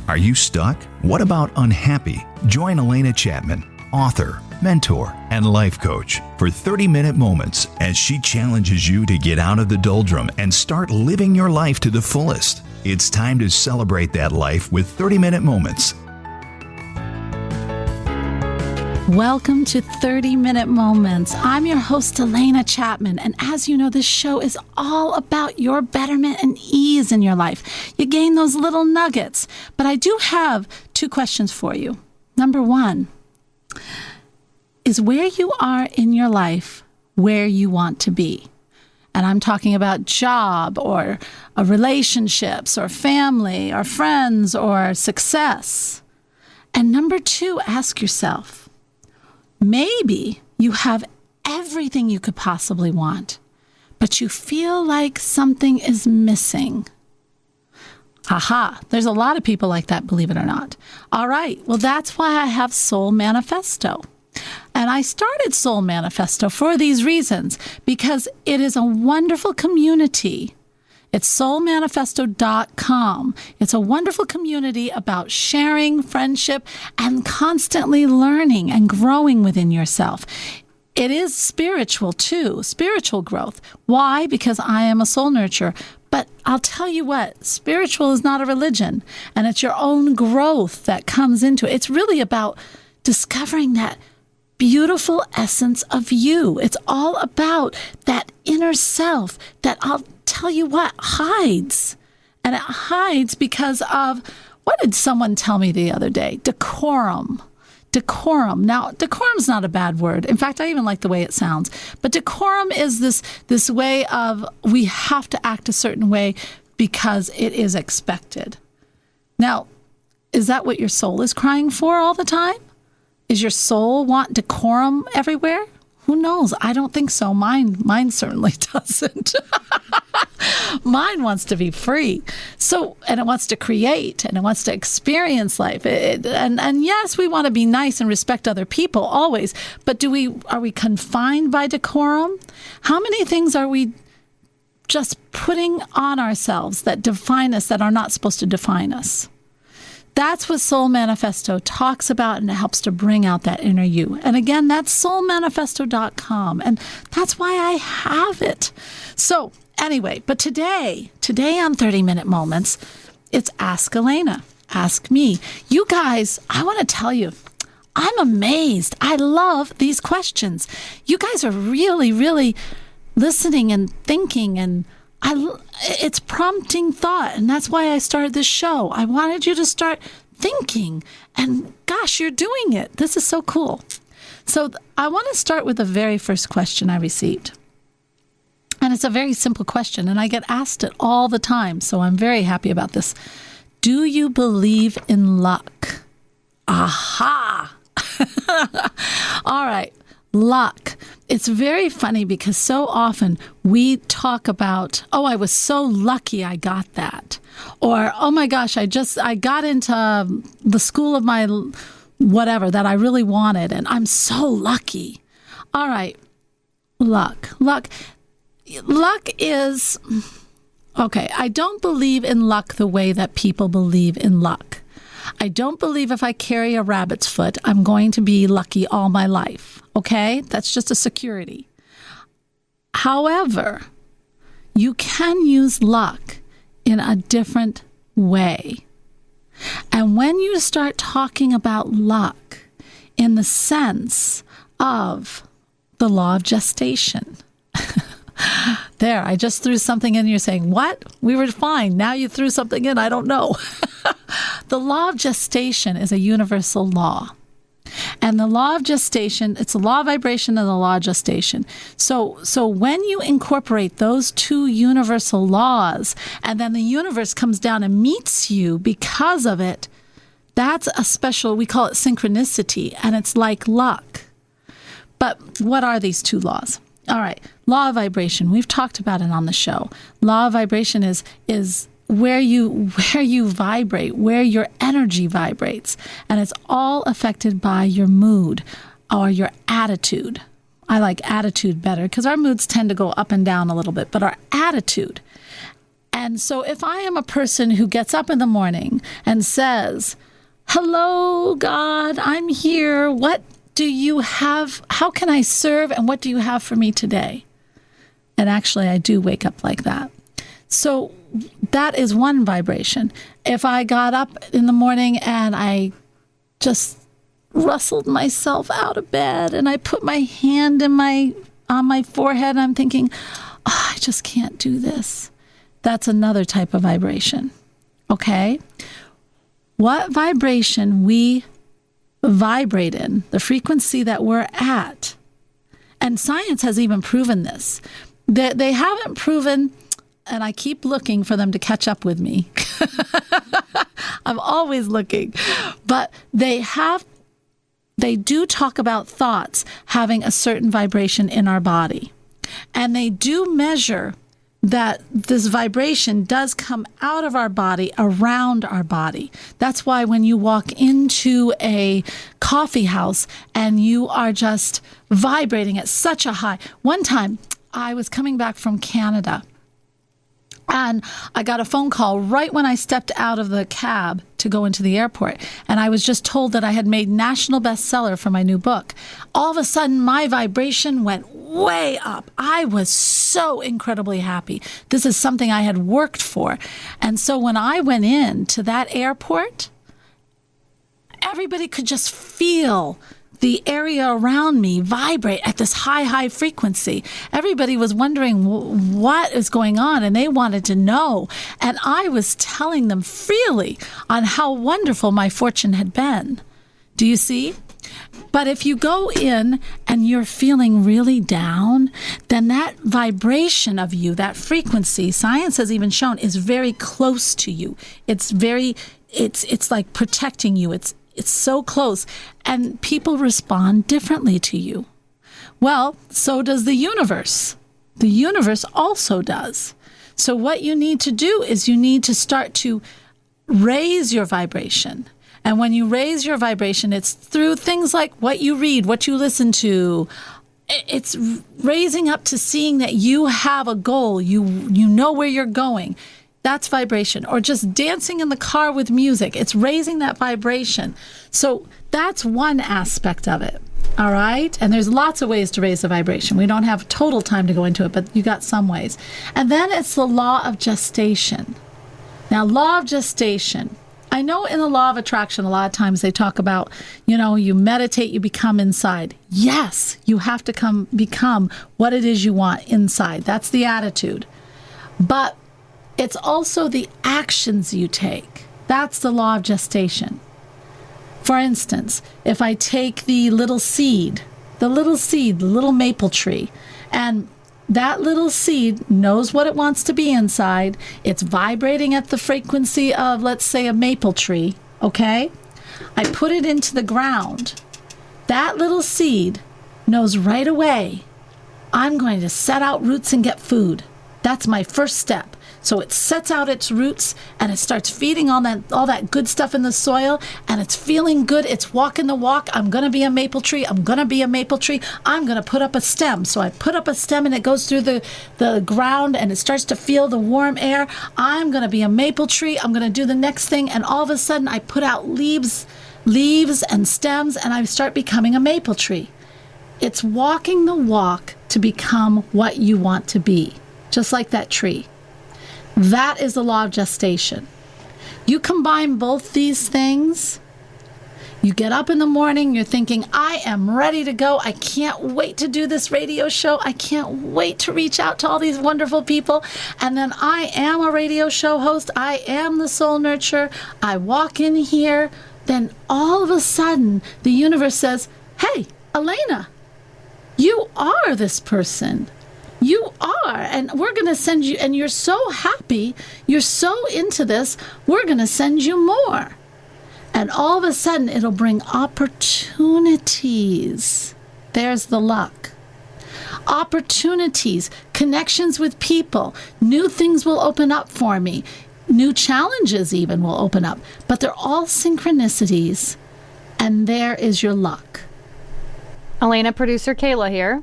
Are you stuck? What about unhappy? Join Alena Chapman, author, mentor, and life coach for 30-minute moments as she challenges you to get out of the doldrum and start living your life to the fullest. It's time to celebrate that life with 30-minute moments. Welcome to 30-Minute Moments. I'm your host, Alena Chapman, and as you know, this show is all about your betterment and ease in your life. You gain those little nuggets, but I do have 2 questions for you. Number 1, is where you are in your life where you want to be? And I'm talking about job or relationships or family or friends or success. And number 2, ask yourself, maybe you have everything you could possibly want, but you feel like something is missing. Aha, there's a lot of people like that, believe it or not. All right, well, that's why I have Soul Manifesto. And I started Soul Manifesto for these reasons, because it is a wonderful community. It's soulmanifesto.com. It's a wonderful community about sharing, friendship, and constantly learning and growing within yourself. It is spiritual too, spiritual growth. Why? Because I am a soul nurturer. But I'll tell you what, spiritual is not a religion, and it's your own growth that comes into it. It's really about discovering that beautiful essence of you. It's all about that inner self that, I'll tell you what, hides. And it hides because of, what did someone tell me the other day? Decorum. Decorum. Now, decorum's not a bad word. In fact, I even like the way it sounds. But decorum is this way of, we have to act a certain way because it is expected. Now, is that what your soul is crying for all the time? Is your soul want decorum everywhere? Who knows? I don't think so. Mine certainly doesn't. Mine wants to be free. So, and it wants to create, and it wants to experience life. And yes, we want to be nice and respect other people always. But are we confined by decorum? How many things are we just putting on ourselves that define us that are not supposed to define us? That's what Soul Manifesto talks about, and it helps to bring out that inner you. And again, that's soulmanifesto.com, and that's why I have it. So anyway, but today on 30-Minute Moments, it's Ask Alena. Ask me. You guys, I want to tell you, I'm amazed. I love these questions. You guys are really, really listening and thinking, and it's prompting thought, and that's why I started this show. I wanted you to start thinking, and gosh, you're doing it. This is so cool. So I want to start with the very first question I received. And it's a very simple question, and I get asked it all the time, so I'm very happy about this. Do you believe in luck? Aha! All right. Luck. It's very funny because so often we talk about, oh, I was so lucky I got that. Or, oh my gosh, I got into the school of my whatever that I really wanted, and I'm so lucky. All right. Luck is, okay, I don't believe in luck the way that people believe in luck. I don't believe if I carry a rabbit's foot, I'm going to be lucky all my life. Okay? That's just a security. However, you can use luck in a different way. And when you start talking about luck in the sense of the law of gestation, there, I just threw something in. You're saying, what? We were fine. Now you threw something in. I don't know. The law of gestation is a universal law. And the law of gestation, it's the law of vibration and the law of gestation. So when you incorporate those 2 universal laws, and then the universe comes down and meets you because of it, that's a special, we call it synchronicity, and it's like luck. But what are these 2 laws? All right. Law of vibration. We've talked about it on the show. Law of vibration is where you vibrate, where your energy vibrates. And it's all affected by your mood or your attitude. I like attitude better because our moods tend to go up and down a little bit, but our attitude. And so if I am a person who gets up in the morning and says, hello, God, I'm here. What do you have? How can I serve? And what do you have for me today? And actually, I do wake up like that. So that is one vibration. If I got up in the morning and I just rustled myself out of bed and I put my hand on my forehead and I'm thinking, oh, I just can't do this. That's another type of vibration. Okay? What vibration we vibrate in, the frequency that we're at, and science has even proven this. They haven't proven, and I keep looking for them to catch up with me. I'm always looking. But they do talk about thoughts having a certain vibration in our body. And they do measure that this vibration does come out of our body, around our body. That's why when you walk into a coffee house and you are just vibrating at such a high. One time, I was coming back from Canada and I got a phone call right when I stepped out of the cab to go into the airport. And I was just told that I had made national bestseller for my new book. All of a sudden, my vibration went way up. I was so incredibly happy. This is something I had worked for. And so when I went in to that airport, everybody could just feel the area around me vibrate at this high frequency. Everybody was wondering what is going on, and they wanted to know. And I was telling them freely on how wonderful my fortune had been. Do you see? But if you go in and you're feeling really down, then that vibration of you, that frequency, science has even shown, is very close to you. It's like protecting you. It's so close, and people respond differently to you. Well, so does the universe. The universe also does. So what you need to do is you need to start to raise your vibration. And when you raise your vibration, it's through things like what you read, what you listen to. It's raising up to seeing that you have a goal. You know where you're going. That's vibration. Or just dancing in the car with music. It's raising that vibration. So that's one aspect of it. All right? And there's lots of ways to raise the vibration. We don't have total time to go into it, but you got some ways. And then it's the law of gestation. Now, law of gestation. I know in the law of attraction, a lot of times they talk about, you meditate, you become inside. Yes, you have to become what it is you want inside. That's the attitude. But it's also the actions you take. That's the law of gestation. For instance, if I take the little maple tree, and that little seed knows what it wants to be inside. It's vibrating at the frequency of, let's say, a maple tree, okay? I put it into the ground. That little seed knows right away, I'm going to set out roots and get food. That's my first step. So it sets out its roots and it starts feeding all that good stuff in the soil, and it's feeling good. It's walking the walk. I'm going to be a maple tree. I'm going to be a maple tree. I'm going to put up a stem. So I put up a stem and it goes through the ground and it starts to feel the warm air. I'm going to be a maple tree. I'm going to do the next thing. And all of a sudden I put out leaves and stems, and I start becoming a maple tree. It's walking the walk to become what you want to be, just like that tree. That is the law of gestation. You combine both these things. You get up in the morning, you're thinking, I am ready to go. I can't wait to do this radio show. I can't wait to reach out to all these wonderful people. And then I am a radio show host. I am the soul nurturer. I walk in here. Then all of a sudden, the universe says, hey, Alena, you are this person. You are, and we're going to send you, and you're so happy, you're so into this, we're going to send you more. And all of a sudden, it'll bring opportunities. There's the luck. Opportunities, connections with people, new things will open up for me. New challenges even will open up. But they're all synchronicities, and there is your luck. Alena, producer Kayla here.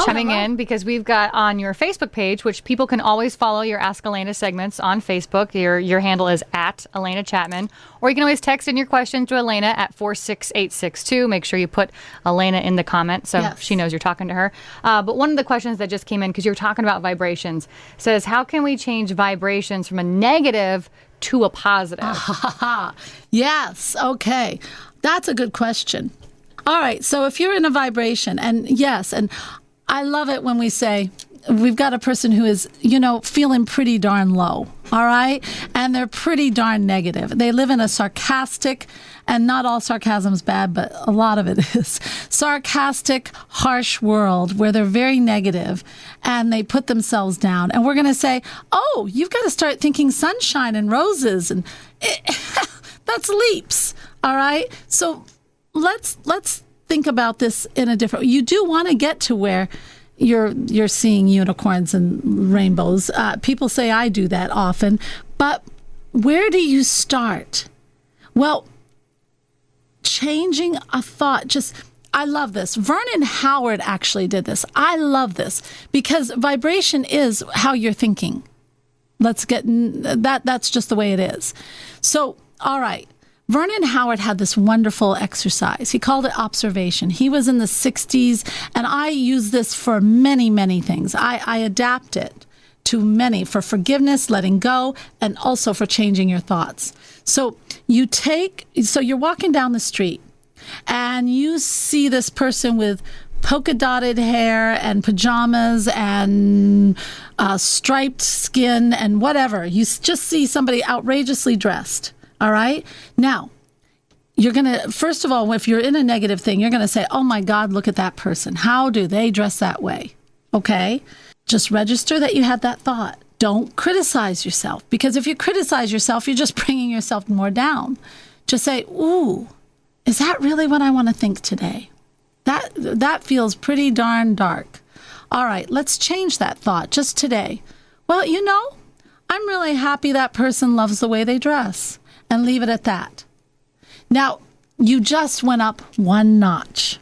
chiming in because we've got on your Facebook page, which people can always follow your Ask Alena segments on Facebook. Your handle is at Alena Chapman. Or you can always text in your questions to Alena at 46862. Make sure you put Alena in the comment so she knows you're talking to her. But one of the questions that just came in, because you were talking about vibrations, says, how can we change vibrations from a negative to a positive? Yes. Okay. That's a good question. All right. So if you're in a vibration, and I love it when we say, we've got a person who is, feeling pretty darn low, all right? And they're pretty darn negative. They live in a sarcastic, and not all sarcasm's bad, but a lot of it is, sarcastic, harsh world where they're very negative and they put themselves down. And we're going to say, oh, you've got to start thinking sunshine and roses. And that's leaps, all right? So let's think about this in a different. You do want to get to where you're seeing unicorns and rainbows. People say I do that often, but where do you start? Well, changing a thought. I love this. Vernon Howard actually did this. I love this because vibration is how you're thinking. Let's get that. That's just the way it is. So, all right. Vernon Howard had this wonderful exercise. He called it observation. He was in the 60s, and I use this for many, many things. I adapt it to many, for forgiveness, letting go, and also for changing your thoughts. So you're walking down the street, and you see this person with polka dotted hair and pajamas and striped skin and whatever. You just see somebody outrageously dressed. All right. Now, you're going to, first of all, if you're in a negative thing, you're going to say, oh my God, look at that person. How do they dress that way? Okay. Just register that you had that thought. Don't criticize yourself, because if you criticize yourself, you're just bringing yourself more down. Just say, ooh, is that really what I want to think today? That feels pretty darn dark. All right. Let's change that thought just today. Well, I'm really happy that person loves the way they dress. And leave it at that. Now, you just went up one notch.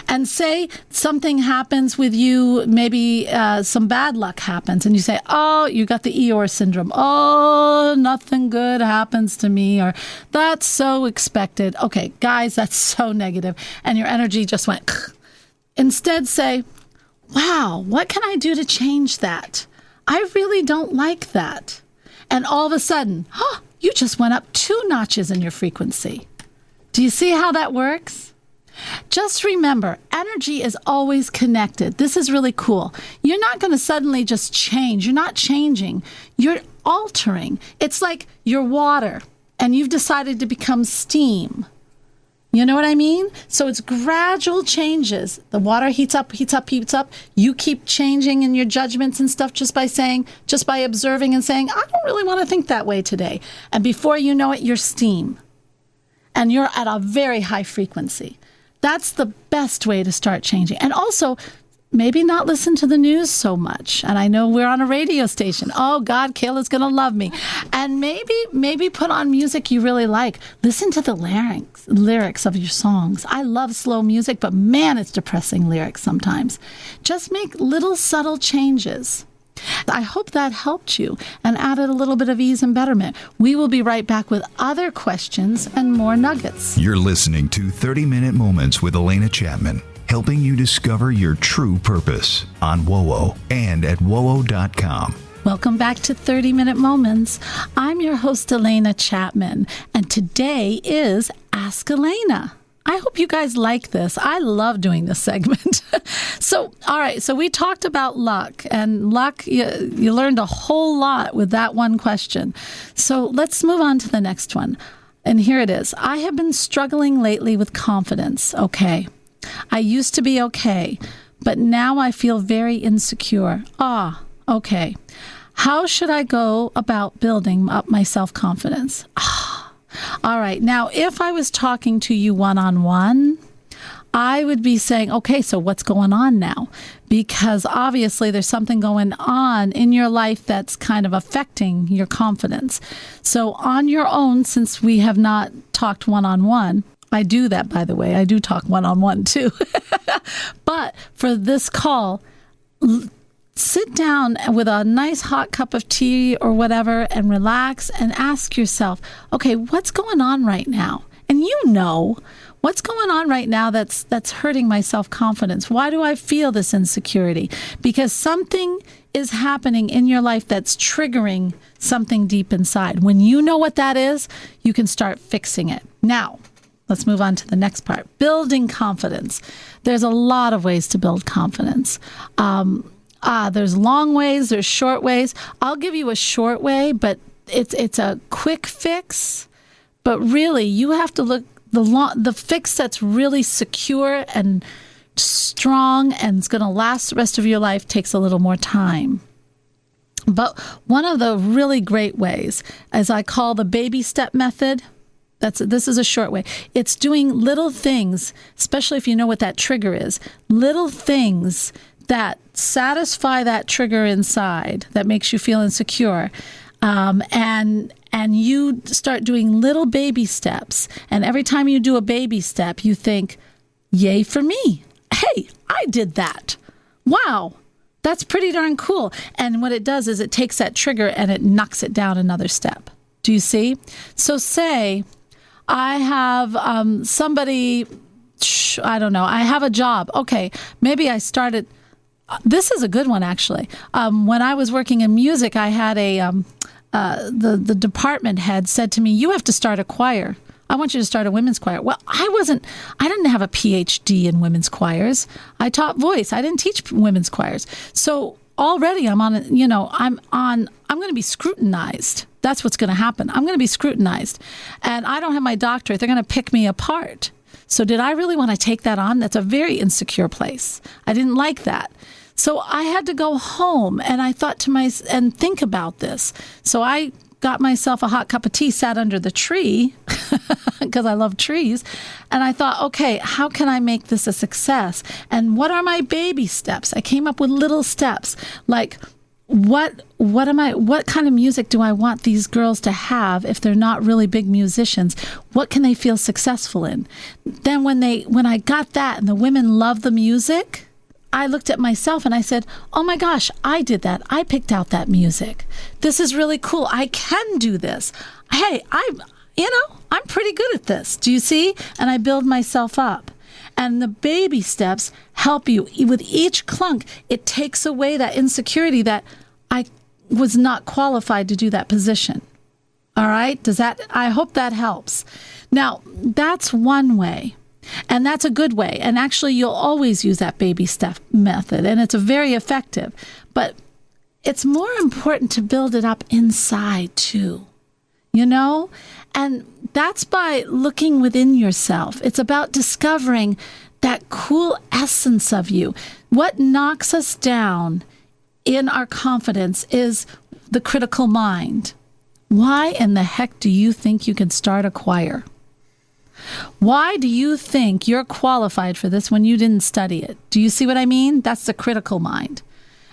And say something happens with you, maybe some bad luck happens, and you say, oh, you got the Eeyore syndrome. Oh, nothing good happens to me, or that's so expected. Okay, guys, that's so negative. And your energy just went. Instead, say, wow, what can I do to change that? I really don't like that. And all of a sudden, you just went up 2 notches in your frequency. Do you see how that works? Just remember, energy is always connected. This is really cool. You're not going to suddenly just change. You're not changing. You're altering. It's like you're water, and you've decided to become steam. You know what I mean? So it's gradual changes. The water heats up, heats up, heats up. You keep changing in your judgments and stuff just by observing and saying, I don't really want to think that way today. And before you know it, you're steam. And you're at a very high frequency. That's the best way to start changing. And also, maybe not listen to the news so much. And I know we're on a radio station. Oh, God, Kayla's going to love me. And maybe put on music you really like. Listen to the lyrics of your songs. I love slow music, but man, it's depressing lyrics sometimes. Just make little subtle changes. I hope that helped you and added a little bit of ease and betterment. We will be right back with other questions and more nuggets. You're listening to 30-Minute Moments with Alena Chapman, helping you discover your true purpose on WOWO and at WOWO.com. Welcome back to 30-Minute Moments. I'm your host, Alena Chapman, and today is Ask Alena. I hope you guys like this. I love doing this segment. All right. So we talked about luck, and luck, you learned a whole lot with that one question. So let's move on to the next one. And here it is. I have been struggling lately with confidence. Okay. I used to be okay, but now I feel very insecure. Okay. How should I go about building up my self-confidence? All right. Now, if I was talking to you one-on-one, I would be saying, okay, so what's going on now? Because obviously there's something going on in your life that's kind of affecting your confidence. So on your own, since we have not talked one-on-one, I do that, by the way. I do talk one-on-one too. But for this call, sit down with a nice hot cup of tea or whatever and relax and ask yourself, okay, what's going on right now? And you know, what's going on right now that's hurting my self-confidence? Why do I feel this insecurity? Because something is happening in your life that's triggering something deep inside. When you know what that is, you can start fixing it. Now, let's move on to the next part. Building confidence. There's a lot of ways to build confidence. There's long ways, there's short ways. I'll give you a short way, but it's a quick fix. But really, you have to look the fix that's really secure and strong and is going to last the rest of your life takes a little more time. But one of the really great ways, as I call the baby step method, this is a short way. It's doing little things, especially if you know what that trigger is, little things that satisfy that trigger inside that makes you feel insecure. And you start doing little baby steps. And every time you do a baby step, you think, yay for me. Hey, I did that. Wow, that's pretty darn cool. And what it does is it takes that trigger and it knocks it down another step. Do you see? So say I have somebody, I don't know, I have a job. Okay, maybe I started, this is a good one actually. When I was working in music, I had the department head said to me, you have to start a choir. I want you to start a women's choir. Well, I didn't have a PhD in women's choirs. I taught voice. I didn't teach women's choirs. So already I'm going to be scrutinized. That's what's going to happen. I'm going to be scrutinized. And I don't have my doctorate. They're going to pick me apart. So did I really want to take that on? That's a very insecure place. I didn't like that. So I had to go home and I thought to myself and think about this. So I got myself a hot cup of tea, sat under the tree because I love trees. And I thought, okay, how can I make this a success? And what are my baby steps? I came up with little steps like, what kind of music do I want these girls to have if they're not really big musicians? What can they feel successful in? Then when I got that and the women love the music, I looked at myself and I said, oh my gosh, I did that. I picked out that music. This is really cool. I can do this. Hey, I'm pretty good at this. Do you see? And I build myself up. And the baby steps help you. With each clunk, it takes away that insecurity that I was not qualified to do that position. All right? I hope that helps. Now, that's one way. And that's a good way. And actually, you'll always use that baby step method. And it's very effective. But it's more important to build it up inside, too. You know? And that's by looking within yourself. It's about discovering that cool essence of you. What knocks us down in our confidence is the critical mind. Why in the heck do you think you can start a choir? Why do you think you're qualified for this when you didn't study it? Do you see what I mean? That's the critical mind.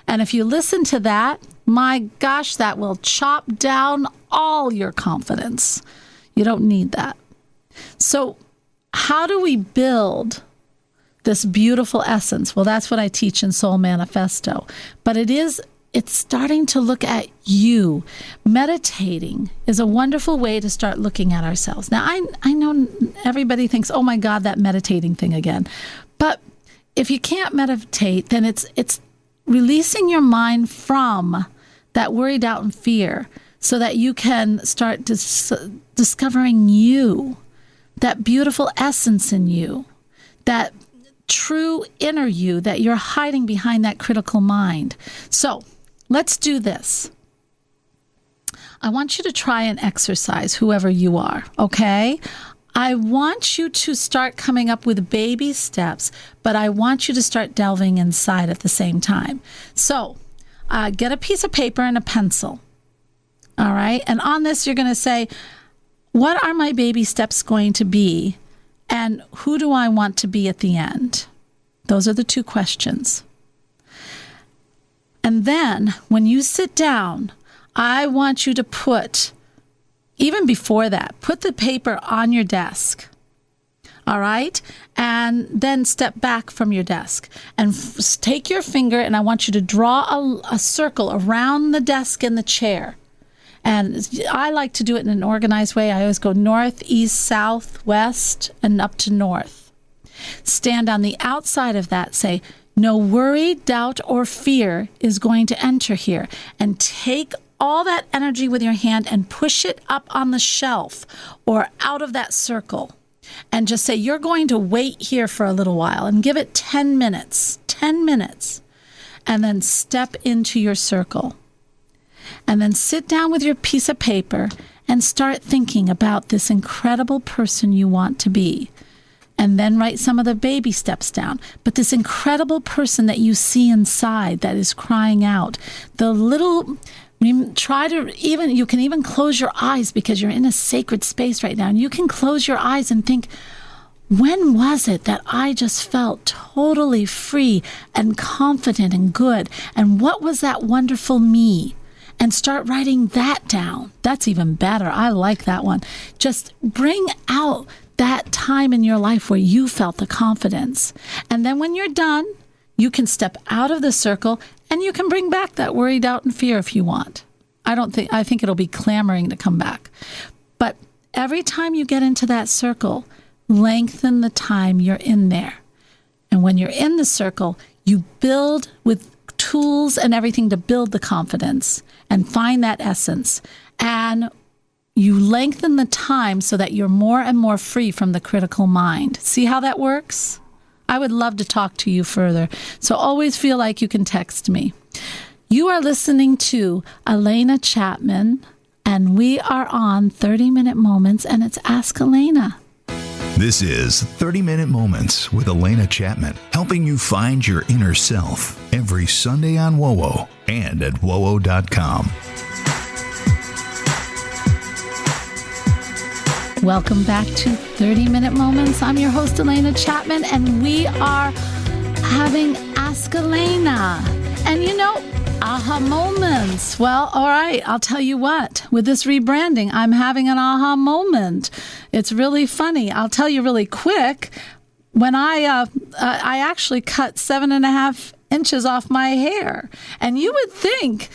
And if you listen to that, my gosh, that will chop down all your confidence. You don't need that. So how do we build this beautiful essence? Well, that's what I teach in Soul Manifesto. But it's starting to look at you. Meditating is a wonderful way to start looking at ourselves. Now, I know everybody thinks, oh my God, that meditating thing again. But if you can't meditate, then it's releasing your mind from that worry, doubt, and fear so that you can start discovering you, that beautiful essence in you, that true inner you that you're hiding behind that critical mind. So let's do this. I want you to try an exercise, whoever you are, okay? I want you to start coming up with baby steps, but I want you to start delving inside at the same time. So get a piece of paper and a pencil, all right? And on this, you're going to say, what are my baby steps going to be? And who do I want to be at the end? Those are the two questions. And then when you sit down, I want you to put, even before that, put the paper on your desk. All right. And then step back from your desk and take your finger, and I want you to draw a circle around the desk and the chair. And I like to do it in an organized way. I always go north, east, south, west, and up to north. Stand on the outside of that. Say, no worry, doubt, or fear is going to enter here. And take all that energy with your hand and push it up on the shelf or out of that circle. And just say, you're going to wait here for a little while, and give it 10 minutes, 10 minutes. And then step into your circle. And then sit down with your piece of paper and start thinking about this incredible person you want to be. And then write some of the baby steps down. But this incredible person that you see inside that is crying out, the little, you can even close your eyes because you're in a sacred space right now. And you can close your eyes and think, when was it that I just felt totally free and confident and good? And what was that wonderful me? And start writing that down. That's even better. I like that one. Just bring out that time in your life where you felt the confidence. And then when you're done, you can step out of the circle and you can bring back that worry, doubt, and fear if you want. I think it'll be clamoring to come back. But every time you get into that circle, lengthen the time you're in there. And when you're in the circle, you build with tools and everything to build the confidence and find that essence. And you lengthen the time so that you're more and more free from the critical mind. See how that works? I would love to talk to you further. So always feel like you can text me. You are listening to Alena Chapman, and we are on 30-Minute Moments, and it's Ask Alena. This is 30-Minute Moments with Alena Chapman, helping you find your inner self every Sunday on WOWO and at WOWO.com. Welcome back to 30-Minute Moments. I'm your host, Alena Chapman, and we are having Ask Alena. And aha moments. Well, all right, I'll tell you what. With this rebranding, I'm having an aha moment. It's really funny. I'll tell you really quick. When I actually cut 7.5 inches off my hair. And you would think,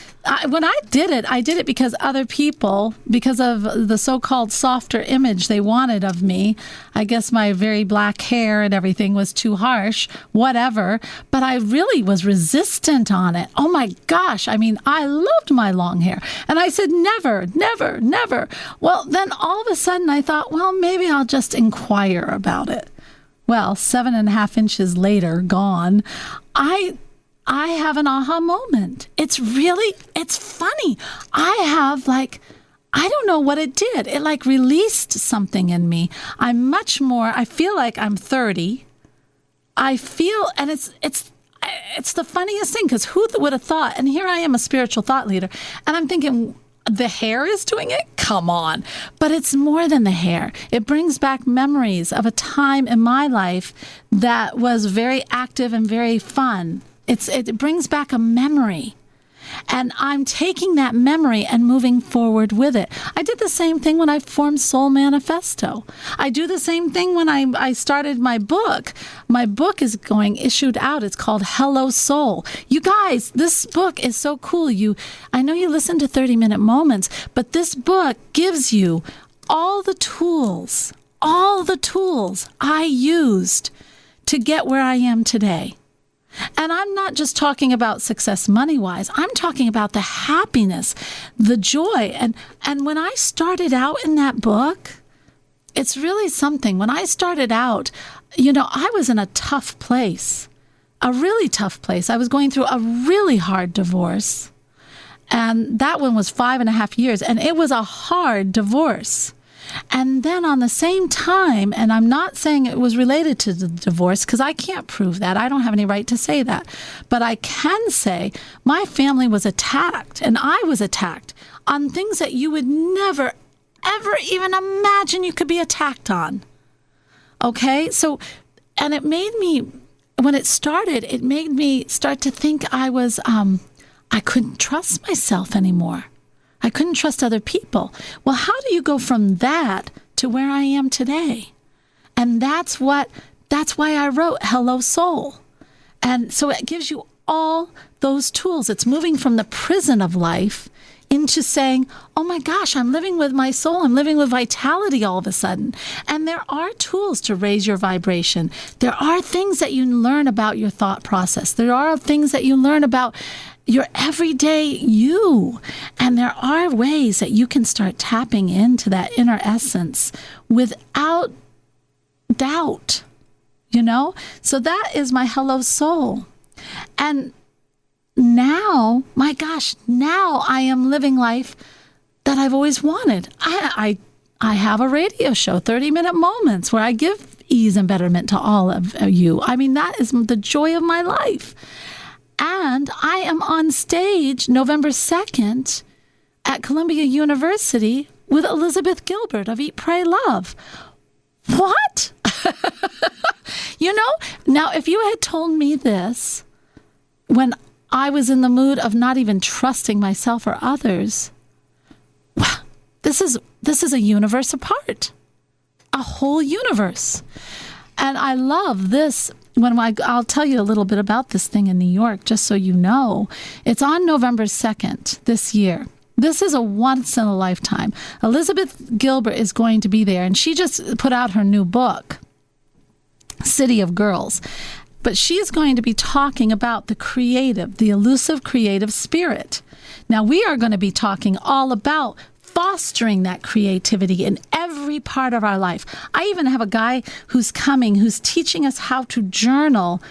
when I did it because other people, because of the so-called softer image they wanted of me. I guess my very black hair and everything was too harsh, whatever. But I really was resistant on it. Oh my gosh. I mean, I loved my long hair. And I said, never, never, never. Well, then all of a sudden I thought, well, maybe I'll just inquire about it. Well, 7.5 inches later, gone, I have an aha moment. It's funny. I don't know what it did. It released something in me. I feel like I'm 30. And it's the funniest thing, because who would have thought? And here I am, a spiritual thought leader, and I'm thinking, the hair is doing it? Come on. But it's more than the hair. It brings back memories of a time in my life that was very active and very fun. It brings back a memory. And I'm taking that memory and moving forward with it. I did the same thing when I formed Soul Manifesto. I do the same thing when I started my book. My book is issued out. It's called Hello Soul. You guys, this book is so cool. I know you listen to 30-Minute Moments, but this book gives you all the tools I used to get where I am today. And I'm not just talking about success money-wise. I'm talking about the happiness, the joy. And when I started out in that book, it's really something. When I started out, I was in a tough place, a really tough place. I was going through a really hard divorce. And that one was 5.5 years. And it was a hard divorce. And then on the same time, and I'm not saying it was related to the divorce, because I can't prove that. I don't have any right to say that. But I can say my family was attacked, and I was attacked on things that you would never, ever even imagine you could be attacked on. Okay? So, and it made me, when it started, it made me start to think I couldn't trust myself anymore. I couldn't trust other people. Well, how do you go from that to where I am today? And that's why I wrote Hello Soul. And so it gives you all those tools. It's moving from the prison of life into saying, oh my gosh, I'm living with my soul. I'm living with vitality all of a sudden. And there are tools to raise your vibration. There are things that you learn about your thought process. There are things that you learn about your everyday you. And there are ways that you can start tapping into that inner essence without doubt, So that is my Hello Soul. And now, my gosh, now I am living life that I've always wanted. I have a radio show, 30-minute moments, where I give ease and betterment to all of you. I mean, that is the joy of my life. And I am on stage November 2nd at Columbia University with Elizabeth Gilbert of Eat, Pray, Love. What? Now, if you had told me this when I was in the mood of not even trusting myself or others, well, this is a universe apart, a whole universe. And I love this. I'll tell you a little bit about this thing in New York, just so you know. It's on November 2nd this year. This is a once in a lifetime. Elizabeth Gilbert is going to be there, and she just put out her new book, City of Girls. But she is going to be talking about the elusive creative spirit. Now, we are going to be talking all about fostering that creativity in every part of our life. I even have a guy who's teaching us how to journal,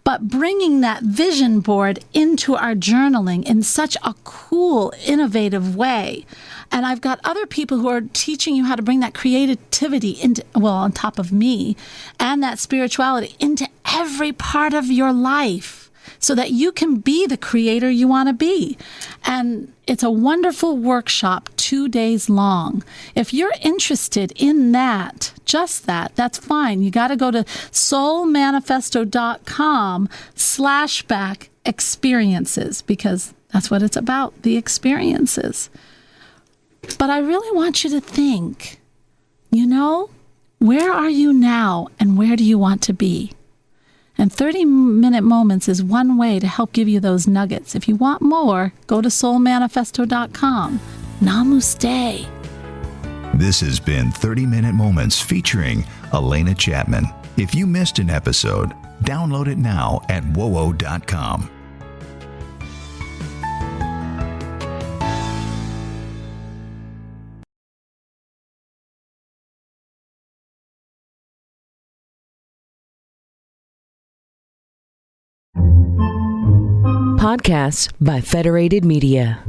but bringing that vision board into our journaling in such a cool, innovative way. And I've got other people who are teaching you how to bring that creativity on top of me, and that spirituality into every part of your life so that you can be the creator you want to be. And it's a wonderful workshop, 2 days long. If you're interested in that, that's fine. You got to go to soulmanifesto.com/experiences, because that's what it's about, the experiences. But I really want you to think, where are you now and where do you want to be? And 30-minute moments is one way to help give you those nuggets. If you want more, go to soulmanifesto.com. Namaste. This has been 30-Minute Moments featuring Alena Chapman. If you missed an episode, download it now at wowo.com. Podcasts by Federated Media.